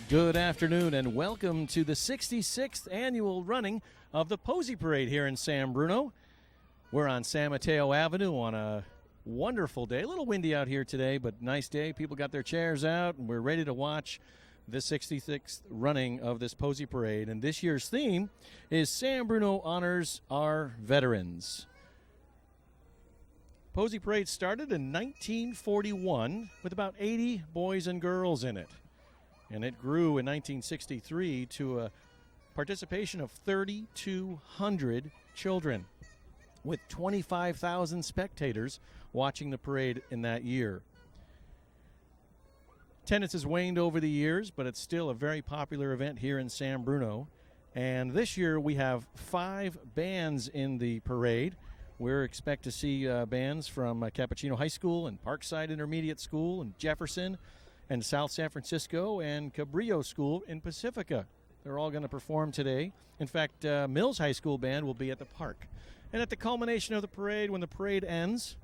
Good afternoon and welcome to the 66th annual running of the Posy Parade here in San Bruno. We're on San Mateo Avenue on a wonderful day. A little windy out here today, but nice day. People got their chairs out and we're ready to watch the 66th running of this Posy Parade. And this year's theme is San Bruno Honors Our Veterans. Posy Parade started in 1941 with about 80 boys and girls in it. And it grew in 1963 to a participation of 3,200 children, with 25,000 spectators watching the parade in that year. Attendance has waned over the years, but it's still a very popular event here in San Bruno. And this year we have 5 bands in the parade. We expect to see bands from Cappuccino High School and Parkside Intermediate School and Jefferson and South San Francisco and Cabrillo School in Pacifica. They're all going to perform today. In fact, Mills High School Band will be at the park. And at the culmination of the parade, when the parade ends,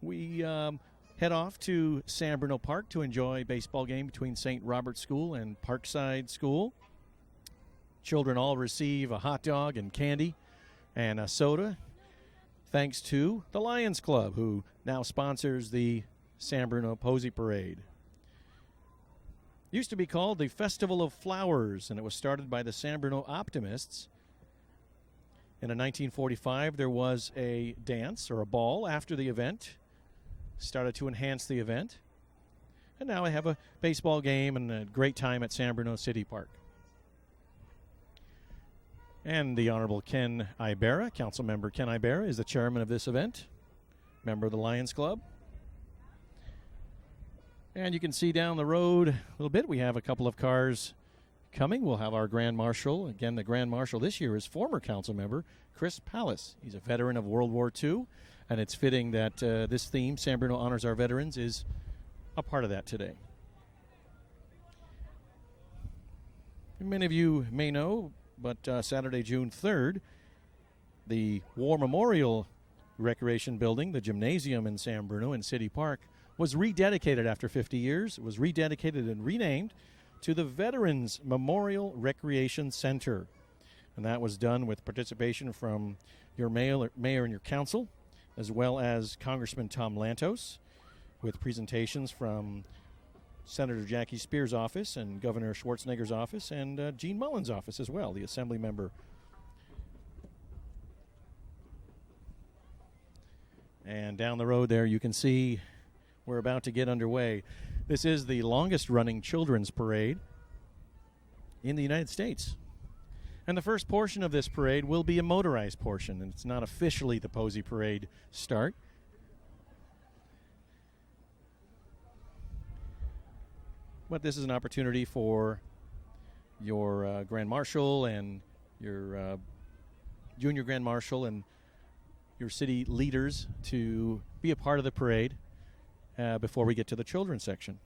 we head off to San Bruno Park to enjoy a baseball game between St. Robert School and Parkside School. Children all receive a hot dog and candy and a soda, thanks to the Lions Club, who now sponsors the San Bruno Posy Parade. Used to be called the Festival of Flowers, and it was started by the San Bruno Optimists. And in 1945, there was a dance or a ball after the event, started to enhance the event. And now I have a baseball game and a great time at San Bruno City Park. And the Honorable Ken Ibarra, Council Member Ken Ibarra, is the chairman of this event, member of the Lions Club. And you can see down the road a little bit, we have a couple of cars coming. We'll have our Grand Marshal. Again, the Grand Marshal this year is former council member Chris Pallas. He's a veteran of World War II, and it's fitting that this theme, San Bruno Honors Our Veterans, is a part of that today. Many of you may know, but Saturday, June 3rd, the War Memorial Recreation Building, the gymnasium in San Bruno in City Park, was rededicated after 50 years. It was rededicated and renamed to the Veterans Memorial Recreation Center. And that was done with participation from your mayor and your council, as well as Congressman Tom Lantos, with presentations from Senator Jackie Spears' office and Governor Schwarzenegger's office and Gene Mullins' office as well, the assembly member. And down the road there you can see we're about to get underway. This is the longest running children's parade in the United States. And the first portion of this parade will be a motorized portion, and it's not officially the Posy Parade start. But this is an opportunity for your Grand Marshal and your Junior Grand Marshal and your city leaders to be a part of the parade before we get to the children's section.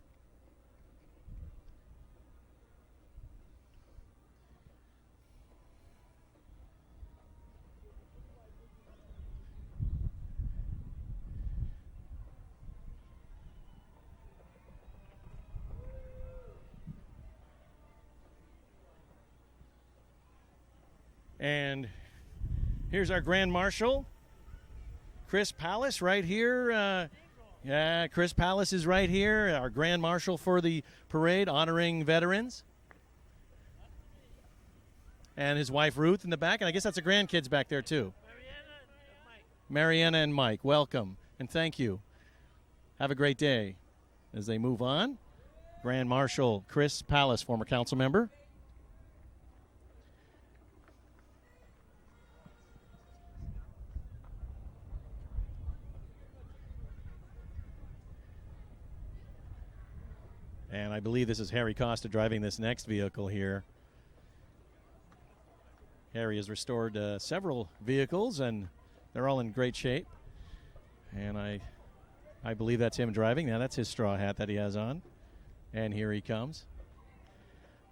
And here's our Grand Marshal, Chris Pallas, right here. Chris Pallas is right here, our Grand Marshal for the parade, honoring veterans. And his wife, Ruth, in the back. And I guess that's the grandkids back there, too. Mariana and Mike, welcome. And thank you. Have a great day. As they move on, Grand Marshal Chris Pallas, former council member. And I believe this is Harry Costa driving this next vehicle here. Harry has restored several vehicles, and they're all in great shape. And I believe that's him driving. Now, that's his straw hat that he has on. And here he comes.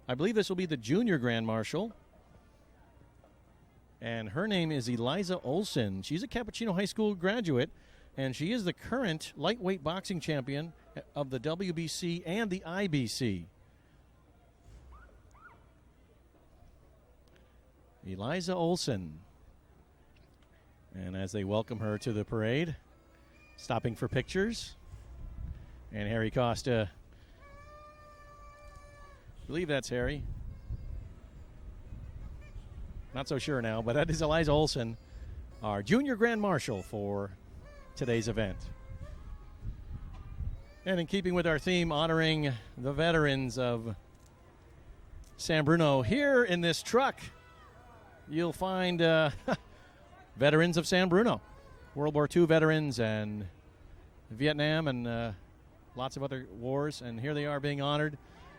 I believe this will be the Junior Grand Marshal. And her name is Eliza Olsen. She's a Cappuccino High School graduate, and she is the current lightweight boxing champion of the WBC and the IBC. Eliza Olsen. And as they welcome her to the parade, stopping for pictures. And Harry Costa, I believe that's Harry. Not so sure now, but that is Eliza Olsen, our junior Grand Marshal for today's event. And in keeping with our theme, honoring the veterans of San Bruno, here in this truck, you'll find veterans of San Bruno, World War II veterans and Vietnam and lots of other wars, and here they are being honored.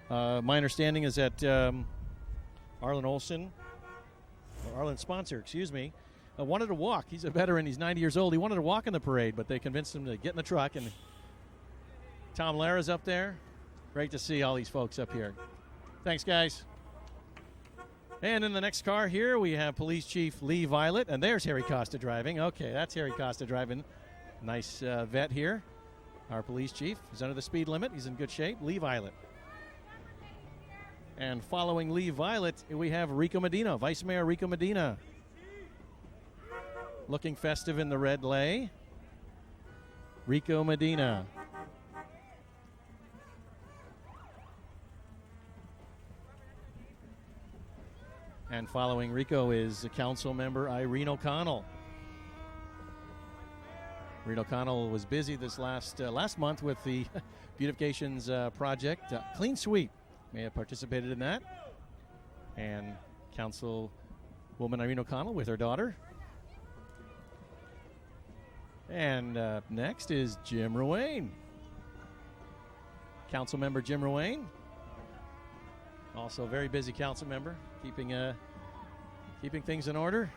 My understanding is that Arlen's sponsor, wanted to walk. He's a veteran. He's 90 years old. He wanted to walk in the parade, but they convinced him to get in the truck. And Tom Lara's up there. Great to see all these folks up here. Thanks, guys. And in the next car here, we have Police Chief Lee Violet. And there's Harry Costa driving. Okay, that's Harry Costa driving. Nice vet here. Our police chief is under the speed limit. He's in good shape. Lee Violet. And following Lee Violet, we have Rico Medina, Vice Mayor Rico Medina. Looking festive in the red lei. Rico Medina. And following Rico is council member Irene O'Connell. Irene O'Connell was busy this last month with the beautifications project, Clean Sweep. May have participated in that. And Councilwoman Irene O'Connell with her daughter. And next is Jim Ruane. Council member Jim Ruane. Also a very busy council member, keeping things in order.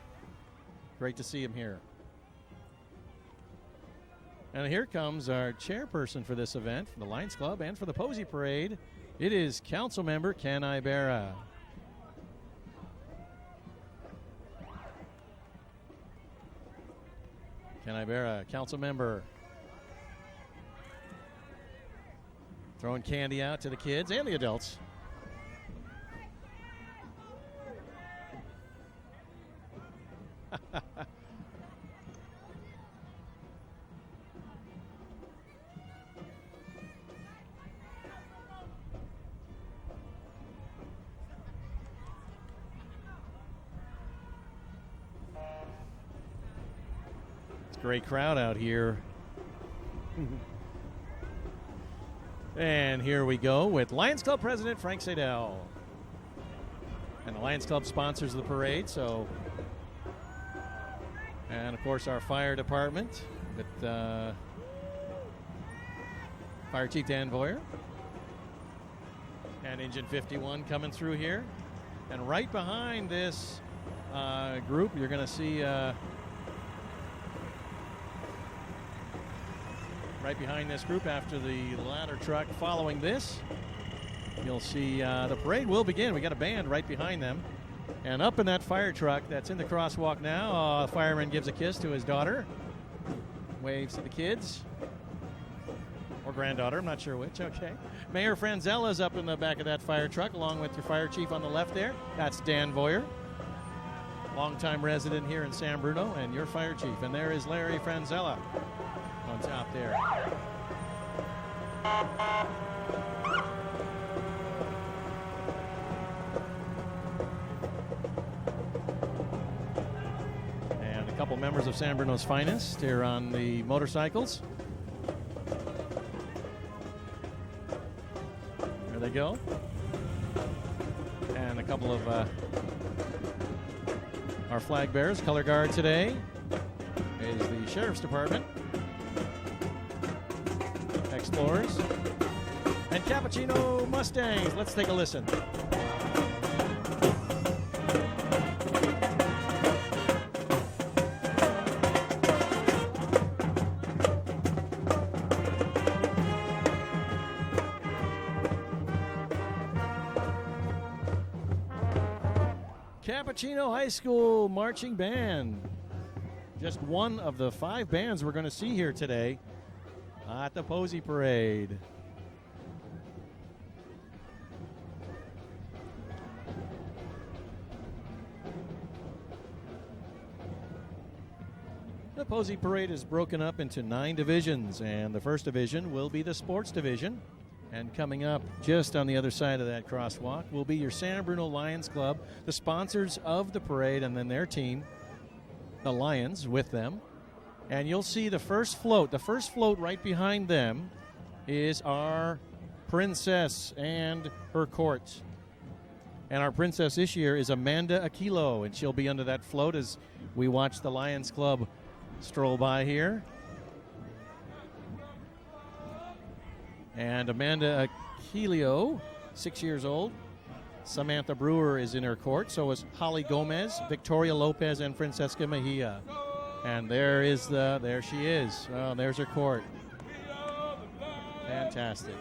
Great to see him here. And here comes our chairperson for this event, for the Lions Club and for the Posy Parade. It is council member Ken Ibarra. Ken Ibarra, council member. Throwing candy out to the kids and the adults. Great crowd out here. And here we go with Lions Club President Frank Sadell. And the Lions Club sponsors the parade, so. And of course our fire department with Fire Chief Dan Voyer. And Engine 51 coming through here. And right behind this group, you're going to see right behind this group after the ladder truck following this, you'll see the parade will begin. We got a band right behind them. And up in that fire truck that's in the crosswalk now, the fireman gives a kiss to his daughter, waves to the kids, or granddaughter, I'm not sure which, okay. Mayor Franzella's up in the back of that fire truck, along with your fire chief on the left there. That's Dan Voyer, longtime resident here in San Bruno, and your fire chief. And there is Larry Franzella on top there. And a couple members of San Bruno's finest here on the motorcycles. There they go. And a couple of our flag bearers, color guard today is the Sheriff's Department. Explorers, and Cappuccino Mustangs. Let's take a listen. Cappuccino High School Marching Band. Just one of the 5 bands we're going to see here today at the Posy Parade. The Posy Parade is broken up into 9 divisions, and the first division will be the sports division. And coming up just on the other side of that crosswalk will be your San Bruno Lions Club, the sponsors of the parade, and then their team, the Lions, with them. And you'll see the first float. The first float right behind them is our princess and her court. And our princess this year is Amanda Aquilo, and she'll be under that float as we watch the Lions Club stroll by here. And Amanda Aquilio, 6 years old. Samantha Brewer is in her court. So is Holly Gomez, Victoria Lopez, and Francesca Mejia. And there she is. Oh, there's her court. Fantastic.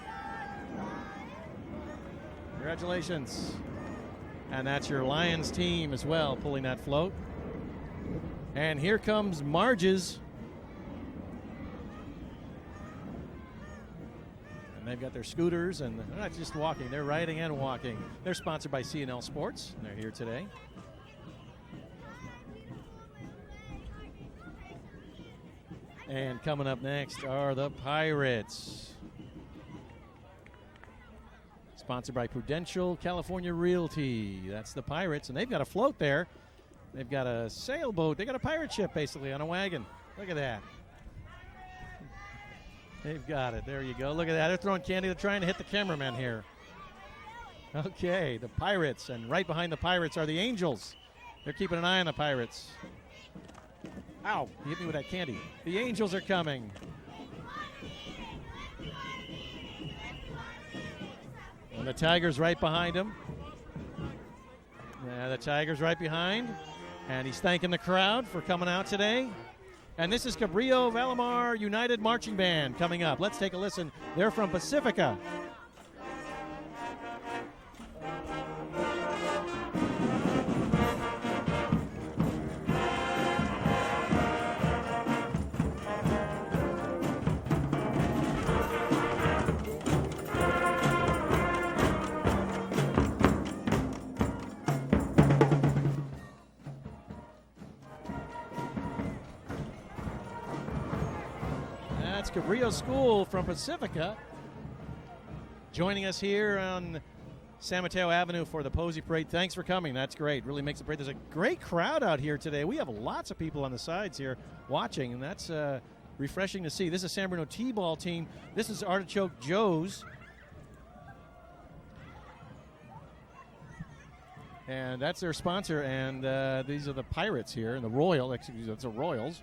Congratulations. And that's your Lions team as well, pulling that float. And here comes Marge's. And they've got their scooters, and they're not just walking, they're riding and walking. They're sponsored by C&L Sports, and they're here today. And coming up next are the Pirates. Sponsored by Prudential California Realty. That's the Pirates, and they've got a float there. They've got a sailboat. They got a pirate ship, basically, on a wagon. Look at that. They've got it. There you go. Look at that. They're throwing candy. They're trying to hit the cameraman here. Okay, the Pirates. And right behind the Pirates are the Angels. They're keeping an eye on the Pirates. Ow, you hit me with that candy. The Angels are coming. And the Tigers right behind him. Yeah, the Tigers right behind. And he's thanking the crowd for coming out today. And this is Cabrillo Valimar United Marching Band coming up. Let's take a listen. They're from Pacifica. Cabrillo School from Pacifica joining us here on San Mateo Avenue for the Posy Parade. Thanks for coming. That's great. Really makes the parade. There's a great crowd out here today. We have lots of people on the sides here watching, and that's refreshing to see. This is San Bruno T-ball team. This is Artichoke Joe's. And that's their sponsor, and these are the Pirates here, and the Royal, excuse me, that's the Royals.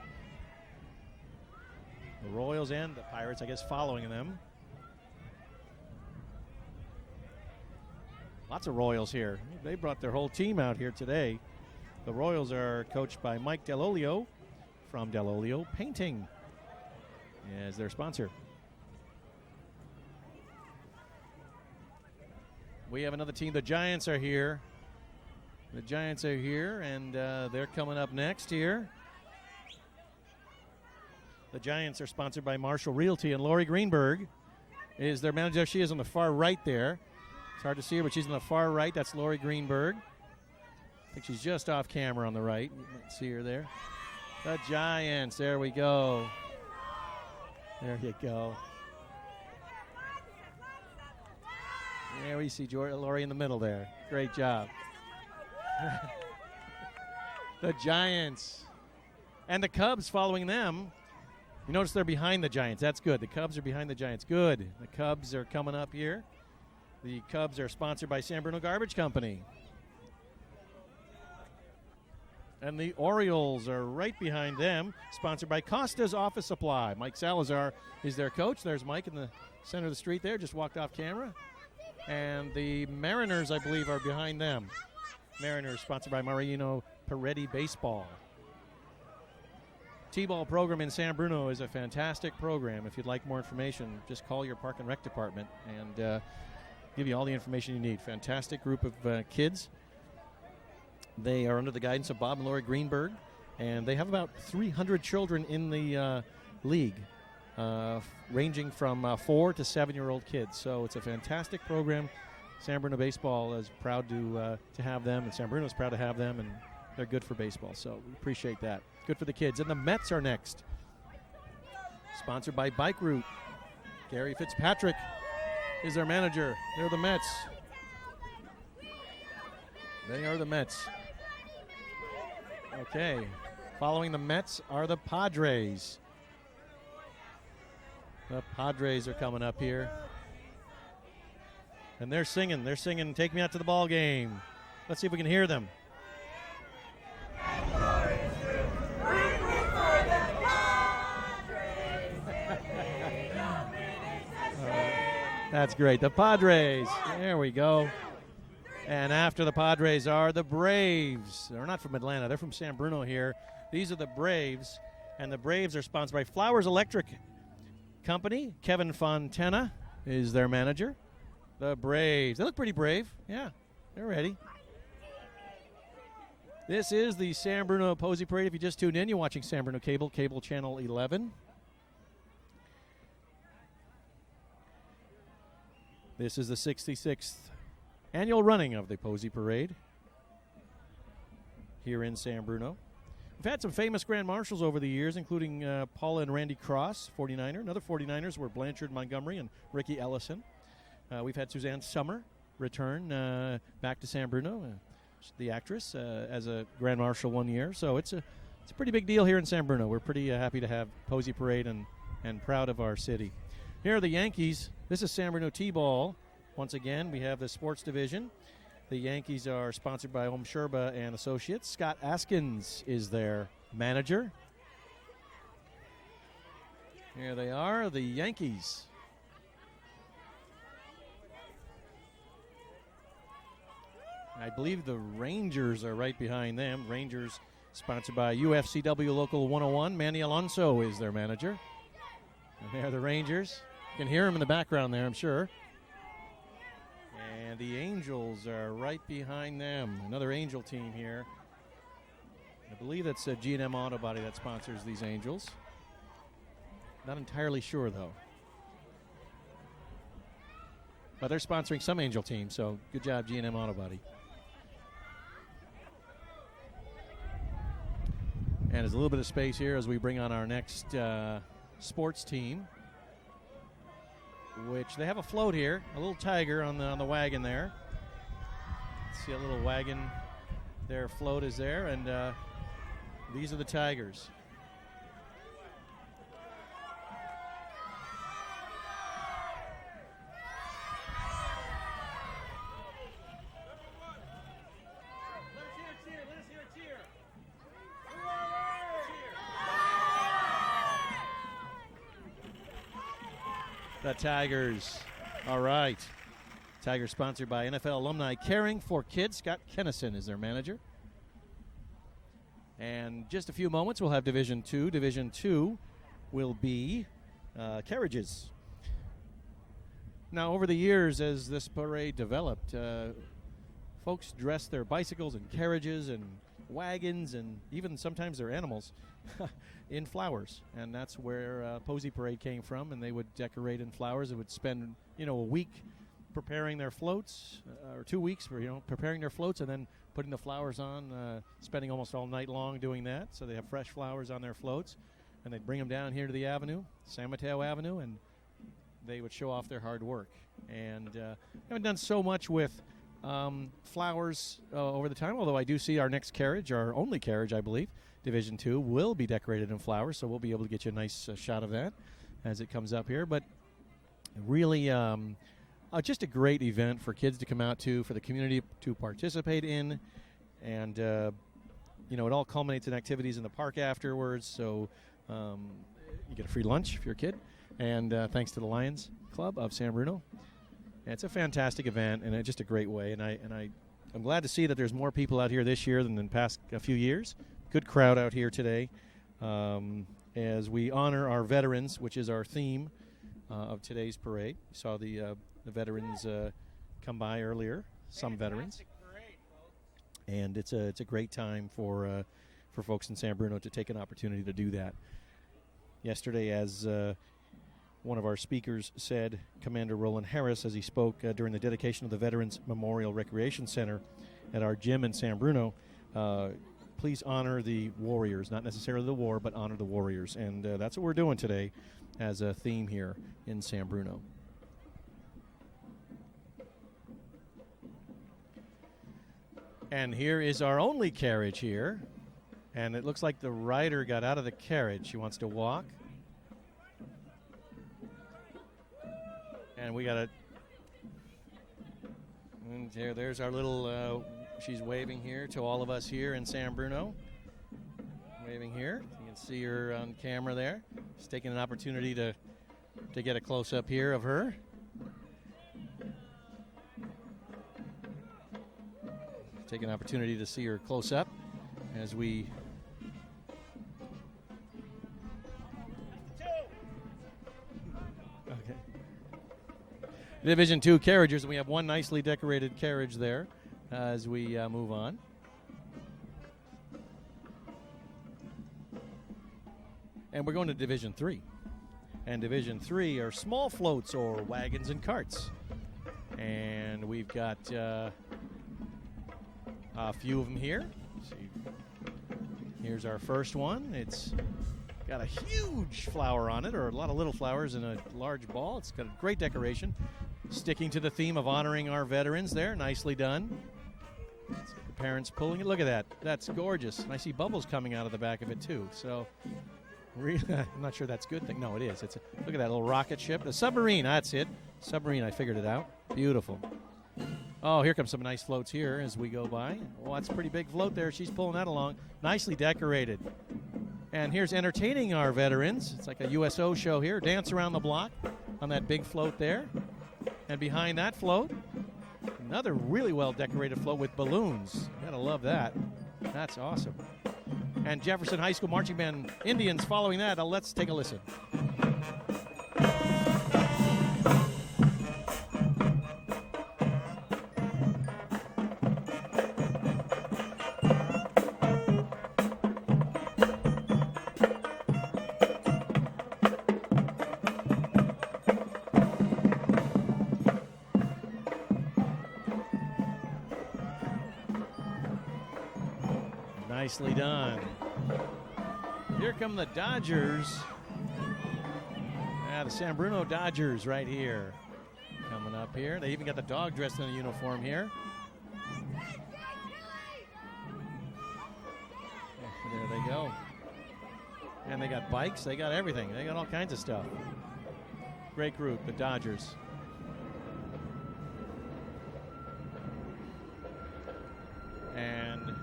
The Royals and the Pirates, I guess, following them. Lots of Royals here. They brought their whole team out here today. The Royals are coached by Mike Delolio from Delolio Painting as their sponsor. We have another team. The Giants are here. The Giants are here, and they're coming up next here. The Giants are sponsored by Marshal Realty, and Lori Greenberg is their manager. She is on the far right there. It's hard to see her, but she's on the far right. That's Lori Greenberg. I think she's just off camera on the right. You might see her there. The Giants. There we go. There you go. There we see Lori in the middle there. Great job. The Giants. And the Cubs following them. You notice they're behind the Giants. That's good. The Cubs are behind the Giants. Good. The Cubs are coming up here. The Cubs are sponsored by San Bruno Garbage Company. And the Orioles are right behind them, sponsored by Costa's Office Supply. Mike Salazar is their coach. There's Mike in the center of the street there, just walked off camera. And the Mariners, I believe, are behind them. Mariners, sponsored by Marino Peretti Baseball. T-ball program in San Bruno is a fantastic program. If you'd like more information, just call your Park and Rec department and give you all the information you need. Fantastic group of kids. They are under the guidance of Bob and Lori Greenberg, and they have about 300 children in the league, ranging from 4 to 7-year-old kids. So it's a fantastic program. San Bruno Baseball is proud to have them, and San Bruno is proud to have them, and they're good for baseball, so we appreciate that. Good for the kids. And the Mets are next. Sponsored by Bike Route. Gary Fitzpatrick is their manager. They're the Mets. They are the Mets. Okay. Following the Mets are the Padres. The Padres are coming up here. And they're singing. They're singing, "Take Me Out to the Ball Game." Let's see if we can hear them. That's great. The Padres. There we go. And after the Padres are the Braves. They're not from Atlanta. They're from San Bruno here. These are the Braves. And the Braves are sponsored by Flowers Electric Company. Kevin Fontana is their manager. The Braves. They look pretty brave. Yeah, they're ready. This is the San Bruno Posy Parade. If you just tuned in, you're watching San Bruno Cable Channel 11. This is the 66th annual running of the Posy Parade here in San Bruno. We've had some famous Grand Marshals over the years, including Paula and Randy Cross, 49er. Another 49ers were Blanchard Montgomery and Ricky Ellison. We've had Suzanne Summer return back to San Bruno, the actress, as a Grand Marshal one year. So it's a pretty big deal here in San Bruno. We're pretty happy to have Posy Parade and proud of our city. Here are the Yankees. This is San Bruno T-Ball. Once again, we have the sports division. The Yankees are sponsored by Om Sherba and Associates. Scott Askins is their manager. Here they are, the Yankees. I believe the Rangers are right behind them. Rangers sponsored by UFCW Local 101. Manny Alonso is their manager. And there are the Rangers. You can hear them in the background there, I'm sure. And the Angels are right behind them. Another Angel team here. I believe that's a G&M Auto Body that sponsors these Angels. Not entirely sure, though. But they're sponsoring some Angel teams, so good job, G&M Auto Body. And there's a little bit of space here as we bring on our next sports team, which they have a float here, a little tiger on the wagon there. See a little wagon. Their float is there, and these are the Tigers. The Tigers. All right. Tigers sponsored by NFL alumni Caring for Kids. Scott Kennison is their manager. And just a few moments, we'll have Division 2. Division 2 will be carriages. Now, over the years, as this parade developed, folks dressed their bicycles and carriages and wagons and even sometimes their animals in flowers, and that's where Posy Parade came from. And they would decorate in flowers. They would spend a week preparing their floats, or 2 weeks for preparing their floats, and then putting the flowers on, spending almost all night long doing that. So they have fresh flowers on their floats, and they'd bring them down here to the avenue, San Mateo Avenue, and they would show off their hard work. And haven't done so much with flowers over the time, although I do see our next carriage, our only carriage, I believe, Division 2, will be decorated in flowers, so we'll be able to get you a nice shot of that as it comes up here. But really just a great event for kids to come out to, for the community to participate in. And, it all culminates in activities in the park afterwards, so you get a free lunch if you're a kid. And thanks to the Lions Club of San Bruno. And it's a fantastic event, and just a great way. And I'm glad to see that there's more people out here this year than in the past few years. Good crowd out here today as we honor our veterans, which is our theme of today's parade. You saw the veterans come by earlier, some veterans. And it's a great time for folks in San Bruno to take an opportunity to do that. Yesterday, as one of our speakers said, Commander Roland Harris, as he spoke during the dedication of the Veterans Memorial Recreation Center at our gym in San Bruno, please honor the warriors, not necessarily the war, but honor the warriors. And that's what we're doing today as a theme here in San Bruno. And here is our only carriage here. And it looks like the rider got out of the carriage. She wants to walk. And we got and there's our little, she's waving here to all of us here in San Bruno. Waving here. You can see her on camera there. She's taking an opportunity to get a close-up here of her. Take an opportunity to see her close up as we Division II carriages. We have one nicely decorated carriage there as we move on. And we're going to Division III. And Division III are small floats or wagons and carts. And we've got a few of them here. See, here's our first one. It's got a huge flower on it, or a lot of little flowers in a large ball. It's got a great decoration. Sticking to the theme of honoring our veterans there. Nicely done. The parents pulling it. Look at that. That's gorgeous. And I see bubbles coming out of the back of it, too. So, really, I'm not sure that's a good thing. No, it is. Look at that little rocket ship. The submarine. That's it. Submarine. I figured it out. Beautiful. Oh, here comes some nice floats here as we go by. Oh, that's a pretty big float there. She's pulling that along. Nicely decorated. And here's entertaining our veterans. It's like a USO show here. Dance around the block on that big float there. And behind that float, another really well-decorated float with balloons. You gotta love that. That's awesome. And Jefferson High School Marching Band Indians following that. Let's take a listen. Nicely done. Here come the Dodgers. The San Bruno Dodgers right here. Coming up here. They even got the dog dressed in a uniform here. There they go. And they got bikes. They got everything. They got all kinds of stuff. Great group, the Dodgers. And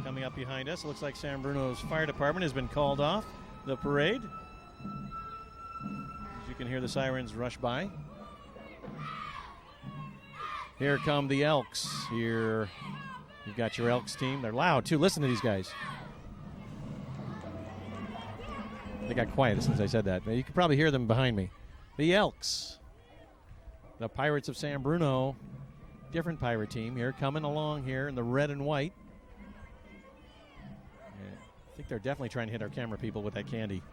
coming up behind us, it looks like San Bruno's fire department has been called off the parade. As you can hear the sirens rush by. Here come the Elks. Here you've got your Elks team. They're loud too. Listen to these guys. They got quiet as soon as I said that. You can probably hear them behind me. The Elks. The Pirates of San Bruno. Different pirate team here coming along here in the red and white. I think they're definitely trying to hit our camera people with that candy.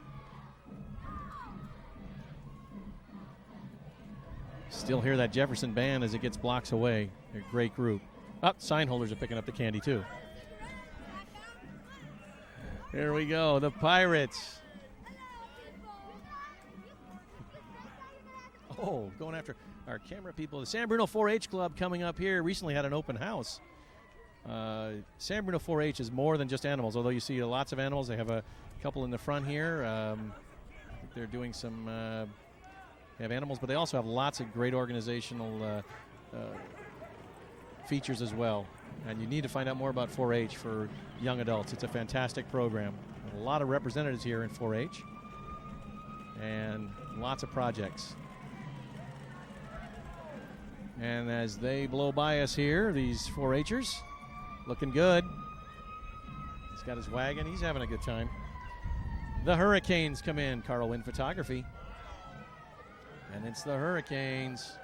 Still hear that Jefferson band as it gets blocks away. They're a great group. Sign holders are picking up the candy too. Here we go, the Pirates. Oh, going after our camera people. The San Bruno 4-H Club coming up here recently had an open house. San Bruno 4-H is more than just animals, although you see lots of animals. They have a couple in the front here. They're doing some they have animals, but they also have lots of great organizational features as well. And you need to find out more about 4-H for young adults. It's a fantastic program. A lot of representatives here in 4-H and lots of projects. And as they blow by us here, these 4-Hers, looking good. He's got his wagon. He's having a good time. The Hurricanes come in. Carl Wynn Photography. And it's the Hurricanes.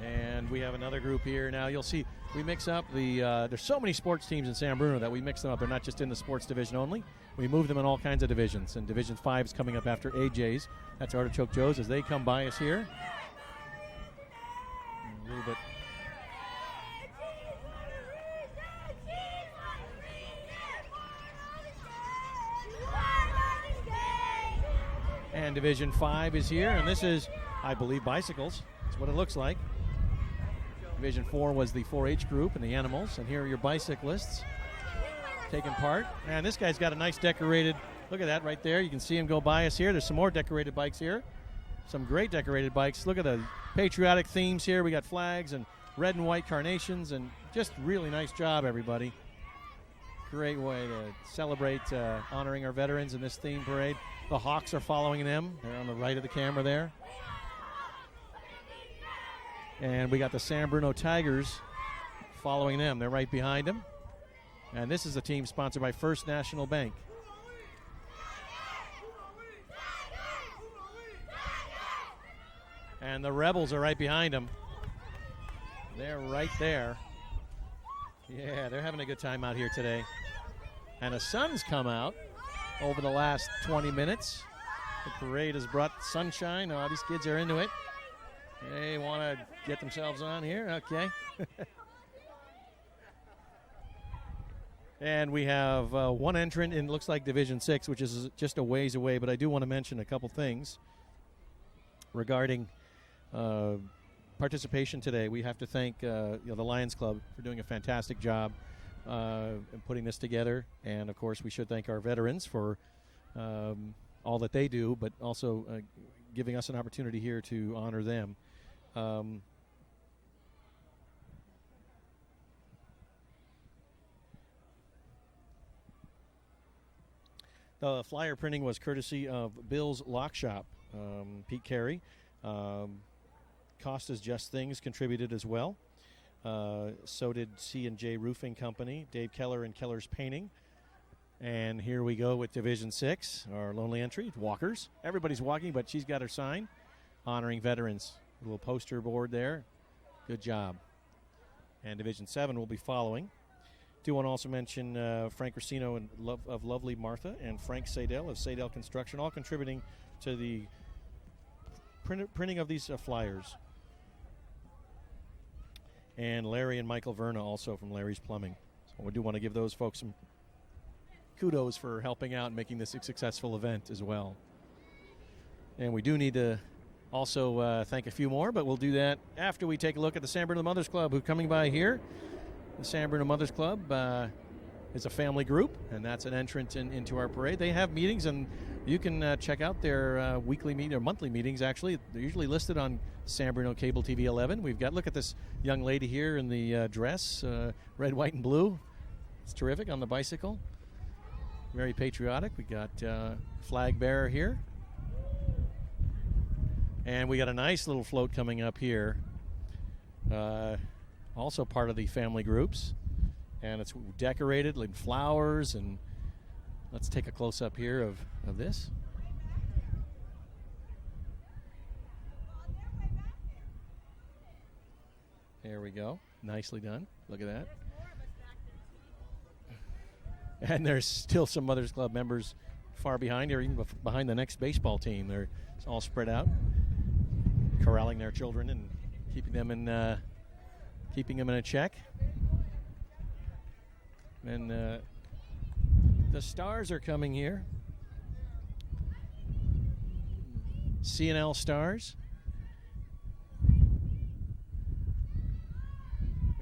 And we have another group here. Now you'll see we mix up there's so many sports teams in San Bruno that we mix them up. They're not just in the sports division only. We move them in all kinds of divisions. And Division 5 is coming up after AJ's. That's Artichoke Joe's as they come by us here. A little bit. And Division 5 is here, and this is, I believe, bicycles. That's what it looks like. Division 4 was the 4-H group and the animals, and here are your bicyclists taking part. And this guy's got a nice decorated, look at that right there. You can see him go by us here. There's some more decorated bikes here. Some great decorated bikes. Look at the patriotic themes here. We got flags and red and white carnations, and just really nice job, everybody. Great way to celebrate honoring our veterans in this theme parade. The Hawks are following them. They're on the right of the camera there. And we got the San Bruno Tigers following them. They're right behind them. And this is a team sponsored by First National Bank. And the Rebels are right behind them. They're right there. Yeah, they're having a good time out here today. And the sun's come out over the last 20 minutes. The parade has brought sunshine. Oh, these kids are into it. They want to get themselves on here. Okay. And we have one entrant in, looks like Division 6, which is just a ways away. But I do want to mention a couple things regarding participation today. We have to thank the Lions Club for doing a fantastic job in putting this together. And, of course, we should thank our veterans for all that they do, but also giving us an opportunity here to honor them. The flyer printing was courtesy of Bill's Lock Shop, Pete Carey. Costas Just Things contributed as well. So did C&J Roofing Company, Dave Keller and Keller's Painting. And here we go with Division 6, our lonely entry, walkers. Everybody's walking, but she's got her sign honoring veterans. A little poster board there. Good job. And Division 7 will be following. Do want to also mention Frank Racino and of Lovely Martha and Frank Sadell of Sadell Construction, all contributing to the printing of these flyers. And Larry and Michael Verna also from Larry's Plumbing. So we do want to give those folks some kudos for helping out and making this a successful event as well. And we do need to also thank a few more, but we'll do that after we take a look at the San Bruno Mothers Club, who's coming by here. The San Bruno Mothers Club is a family group, and that's an entrant into our parade. They have meetings, and you can check out their weekly meeting or monthly meetings. Actually, they're usually listed on San Bruno Cable TV 11. We've got, look at this young lady here in the dress, red, white, and blue. It's terrific on the bicycle. Very patriotic. We got flag bearer here, and we got a nice little float coming up here. Also part of the family groups, and it's decorated with flowers. And let's take a close-up here of this. There we go. Nicely done. Look at that. And there's still some Mothers Club members far behind here, even behind the next baseball team. They're all spread out, corralling their children and keeping them in a check. And the stars are coming here. C&L Stars.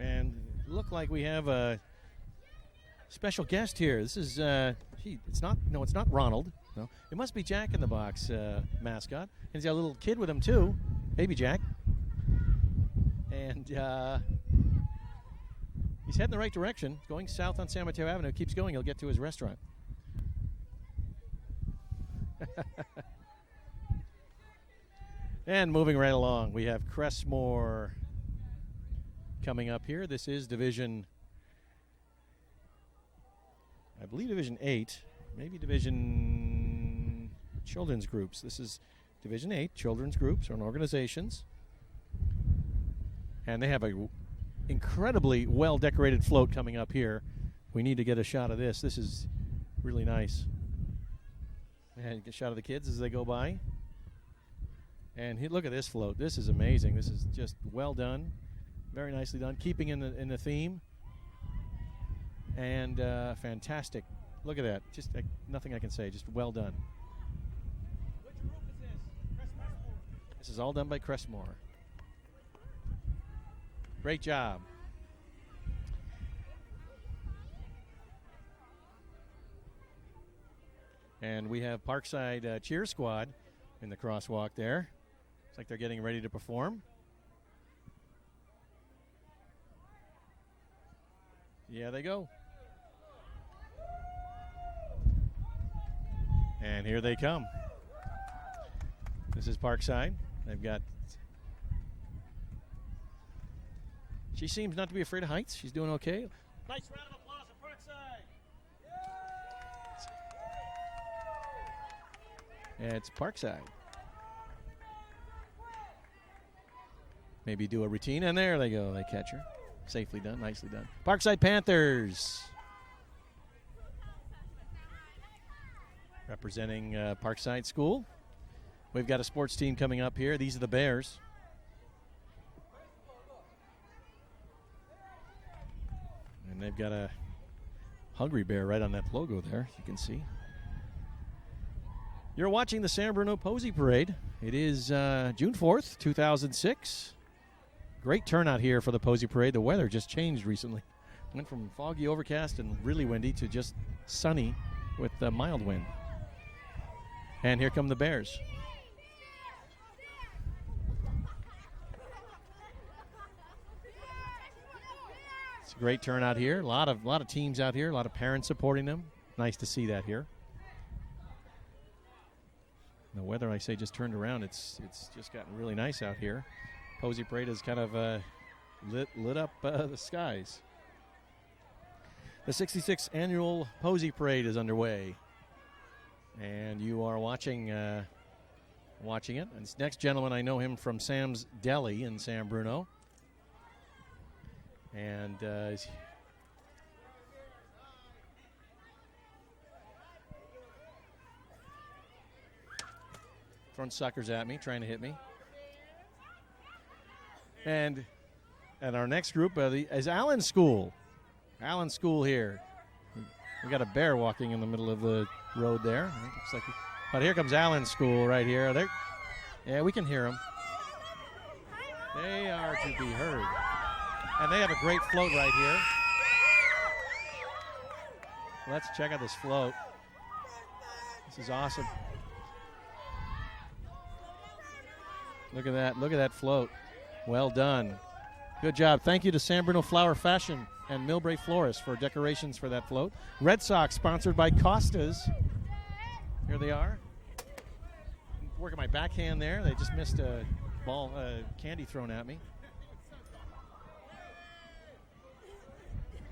And look like we have a special guest here. This is it's not Ronald. No, it must be Jack in the Box mascot. And he's got a little kid with him too, baby Jack. And he's heading the right direction, going south on San Mateo Avenue. Keeps going, he'll get to his restaurant. And moving right along, we have Cressmore coming up here. This is Division, I believe Division 8, maybe Division Children's Groups. This is Division 8, Children's Groups or organizations. And they have a incredibly well-decorated float coming up here. We need to get a shot of this. This is really nice. And get a shot of the kids as they go by. And look at this float. This is amazing. This is just well done. Very nicely done. Keeping in the theme. And fantastic. Look at that. Just nothing I can say. Just well done. Which group is This is all done by Crestmore. Great job. And we have Parkside Cheer Squad in the crosswalk there. Looks like they're getting ready to perform. Yeah, they go. And here they come. This is Parkside. They've got... She seems not to be afraid of heights. She's doing okay. Nice round of applause for Parkside. Yeah. It's Parkside. Maybe do a routine, and there they go. They catch her. Safely done, nicely done. Parkside Panthers. Representing Parkside School. We've got a sports team coming up here. These are the Bears. And they've got a hungry bear right on that logo there, you can see. You're watching the San Bruno Posy Parade. It is June 4th, 2006. Great turnout here for the Posy Parade. The weather just changed recently. Went from foggy, overcast, and really windy to just sunny with a mild wind. And here come the Bears. It's a great turnout here. A lot of teams out here. A lot of parents supporting them. Nice to see that here. The weather, like I say, just turned around. It's just gotten really nice out here. Posy Parade has kind of lit up the skies. The 66th annual Posy Parade is underway, and you are watching it. And this next gentleman, I know him from Sam's Deli in San Bruno, and throwing suckers at me, trying to hit me. And our next group is Allen School. Allen School here. We got a bear walking in the middle of the road there. Looks like, but here comes Allen School right here. Yeah, we can hear them. They are to be heard. And they have a great float right here. Let's check out this float. This is awesome. Look at that. Look at that float. Well done. Good job. Thank you to San Bruno Flower Fashion and Millbrae Florist for decorations for that float. Red Sox sponsored by Costa's. Here they are. Working my backhand there. They just missed a ball, candy thrown at me.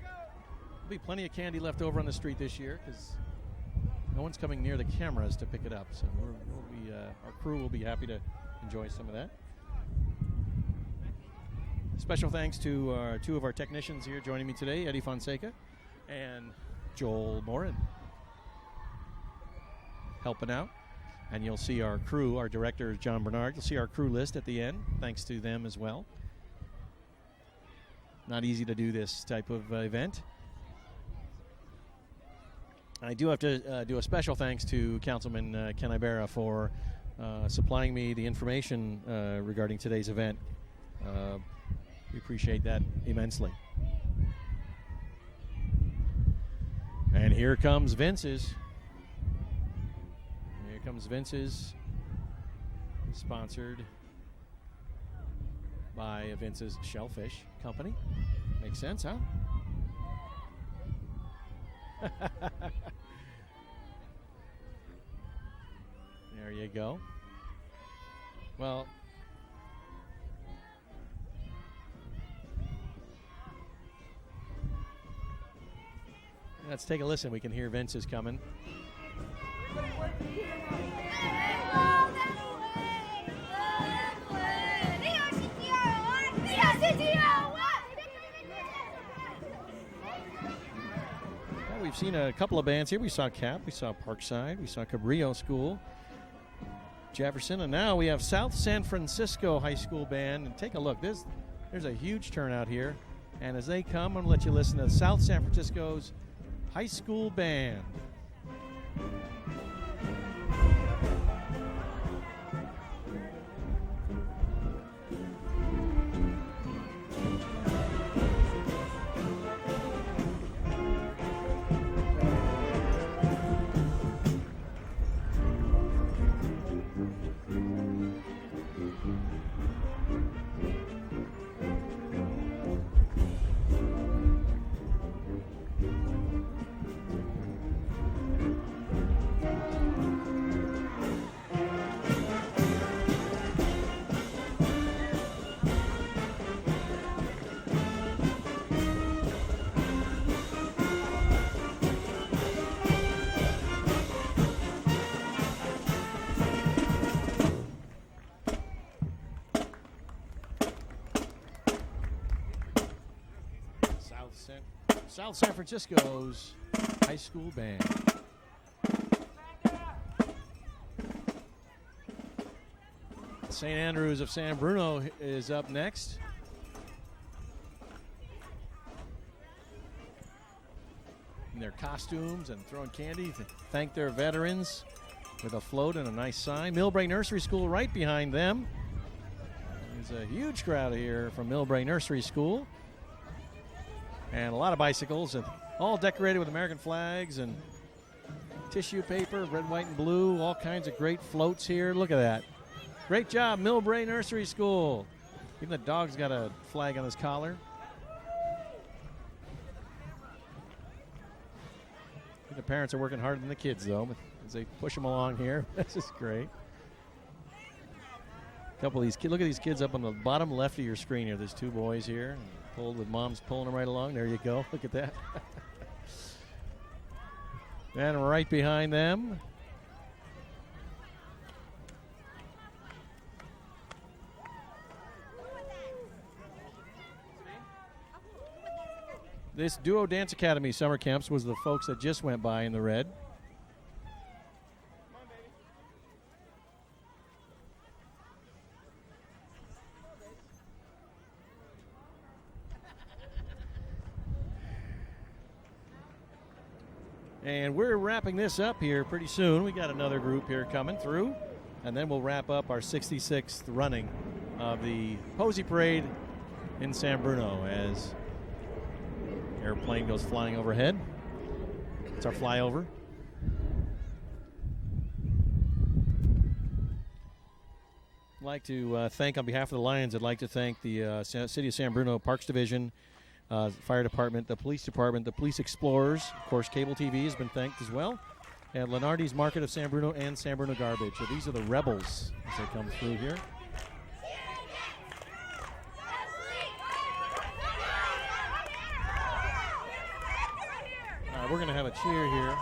There'll be plenty of candy left over on the street this year because no one's coming near the cameras to pick it up. So our crew will be happy to enjoy some of that. Special thanks to two of our technicians here joining me today, Eddie Fonseca and Joel Morin, helping out. And you'll see our crew, our director, John Bernard. You'll see our crew list at the end, thanks to them as well. Not easy to do this type of event. I do have to do a special thanks to Councilman Ken Ibarra for supplying me the information regarding today's event. We appreciate that immensely. And here comes Vince's. Here comes Vince's, sponsored by Vince's Shellfish Company. Makes sense, huh? There you go. Well, let's take a listen. We can hear Vince is coming. Well, we've seen a couple of bands here. We saw CAP, we saw Parkside, we saw Cabrillo School, Jefferson, and now we have South San Francisco High School Band. And take a look. There's a huge turnout here. And as they come, I'm going to let you listen to South San Francisco's High School Band. South San Francisco's high school band. St. Andrews of San Bruno is up next. In their costumes and throwing candy to thank their veterans with a float and a nice sign. Millbrae Nursery School right behind them. There's a huge crowd here from Millbrae Nursery School. And a lot of bicycles, and all decorated with American flags and tissue paper, red, white, and blue. All kinds of great floats here. Look at that. Great job, Millbrae Nursery School. Even the dog's got a flag on his collar. The parents are working harder than the kids, though, as they push them along here. This is great. A couple of these kids. Look at these kids up on the bottom left of your screen here. There's two boys here, pulled with moms pulling them right along. There you go. Look at that. And right behind them, this Duo Dance Academy summer camps was the folks that just went by in the red. And we're wrapping this up here pretty soon. We got another group here coming through, and then we'll wrap up our 66th running of the Posy Parade in San Bruno as airplane goes flying overhead. It's our flyover. I'd like to thank, on behalf of the Lions, I'd like to thank the City of San Bruno Parks Division, Fire Department, the Police Department, the Police Explorers. Of course, cable TV has been thanked as well. And Lenardi's Market of San Bruno and San Bruno Garbage. So these are the Rebels as they come through here. We're going to have a cheer here.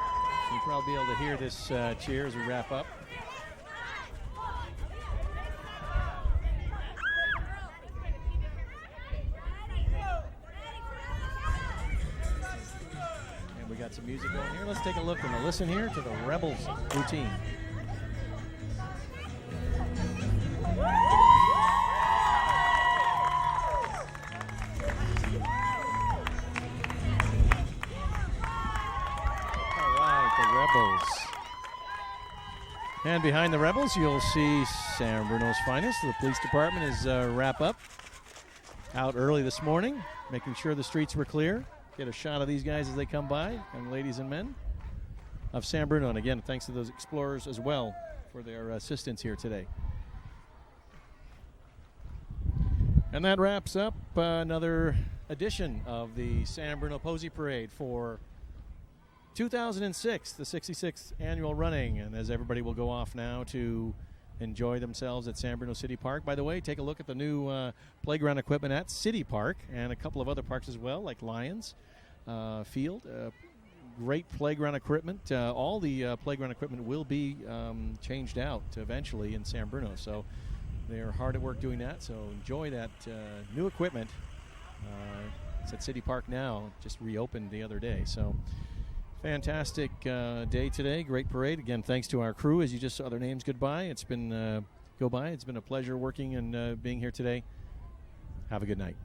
You'll probably be able to hear this cheer as we wrap up. And we got some music going here. Let's take a look and a listen here to the Rebels routine. And behind the Rebels, you'll see San Bruno's finest. The police department is wrap up. Out early this morning, making sure the streets were clear. Get a shot of these guys as they come by, and ladies and men of San Bruno. And again, thanks to those explorers as well for their assistance here today. And that wraps up another edition of the San Bruno Posy Parade for 2006, the 66th annual running. And as everybody will go off now to enjoy themselves at San Bruno City Park. By the way, take a look at the new playground equipment at City Park and a couple of other parks as well, like Lions Field. Great playground equipment. All the playground equipment will be changed out eventually in San Bruno. So they're hard at work doing that. So enjoy that new equipment. It's at City Park now, just reopened the other day. So fantastic day today. Great parade. Again, thanks to our crew. As you just saw their names goodbye. It's been It's been a pleasure working and being here today. Have a good night.